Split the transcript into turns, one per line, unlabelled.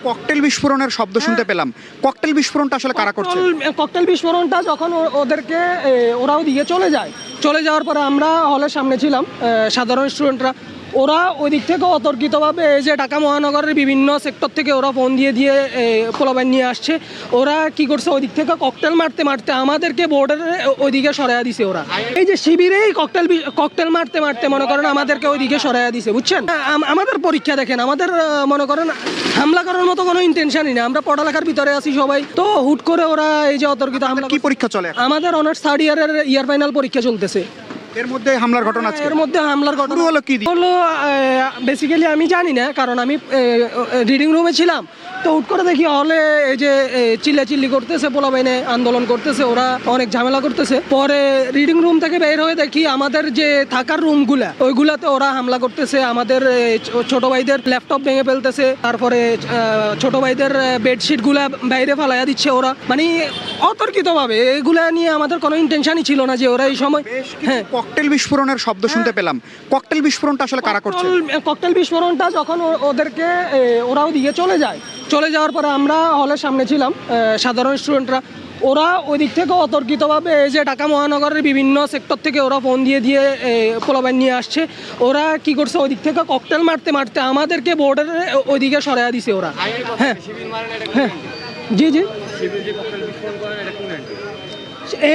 Cocktail বিস্ফোরণের শব্দ শুনতে পেলাম। ককটেল বিস্ফোরণটা আসলে কারা করছে?
ককটেল বিস্ফোরণটা যখন ওদেরকে ওরাও দিয়ে চলে যাওয়ার পরে আমরা হলের সামনে ছিলাম, সাধারণ স্টুডেন্টরা, ওরা ওই দিক থেকে অতর্কিতভাবে এই যে ঢাকা মহানগরের বিভিন্ন সেক্টর থেকে ওরা ফোন দিয়ে পোলাপাইন নিয়ে আসছে। ওরা কি করছে, ওই দিক থেকে ককটেল মারতে আমাদেরকে বোর্ডের ওইদিকে সরাইয়া দিছে। ওরা এই যে শিবিরেই ককটেল মারতে মনে করেন আমাদেরকে ওইদিকে সরাইয়া দিছে, বুঝছেন। আমাদের পরীক্ষা দেখেন, আমাদের মনে করেন হামলা করার মতো কোনো ইন্টেনশনই না, আমরা পড়ালেখার ভিতরে আছি সবাই, তো হুট করে ওরা এই যে অতর্কিত হামলা।
কি পরীক্ষা চলে?
আমাদের অনার্স থার্ড ইয়ারের ইয়ার ফাইনাল পরীক্ষা চলতেছে।
এর মধ্যে হামলার ঘটনা আছে?
এর মধ্যে হামলার ঘটনা
হলো কি
হলো বেসিক্যালি আমি জানি না, কারণ আমি রিডিং রুমে ছিলাম, তো হুট করে দেখি হলে এই যে চিল্লাচিল্লি করতেছে, পোলাপাইনে আন্দোলন করতেছে, ওরা অনেক ঝামেলা করতেছে। পরে রিডিং রুম থেকে বের হয়ে দেখি আমাদের যে থাকার রুমগুলা ওইগুলাতে ওরা হামলা করতেছে। আমাদের ছোট ভাইদের ল্যাপটপ ভেঙে ফেলতেছে, তারপরে ছোট ভাইদের বেডশিট গুলা বাইরে ফালাইয়া দিচ্ছে ওরা, মানে অতর্কিতভাবে। এগুলা নিয়ে আমাদের কোনো ইন্টেনশনই ছিল না যে ওরা এই সময়। হ্যাঁ,
ককটেল বিস্ফোরণের শব্দ শুনতে পেলাম। ককটেল বিস্ফোরণটা আসলে কারা করছে?
ককটেল বিস্ফোরণটা যখন ওদেরকে ওরাও দিয়ে চলে যাওয়ার পরে আমরা হলের সামনে ছিলাম, সাধারণ স্টুডেন্টরা, ওরা ওই দিক থেকে অতর্কিতভাবে এই যে ঢাকা মহানগরের বিভিন্ন সেক্টর থেকে ওরা ফোন দিয়ে পোলাপাইন নিয়ে আসছে। ওরা কি করছে, ওই দিক থেকে ককটেল মারতে আমাদেরকে বোর্ডের ওইদিকে সরাইয়া দিছে ওরা। হ্যাঁ হ্যাঁ, জি।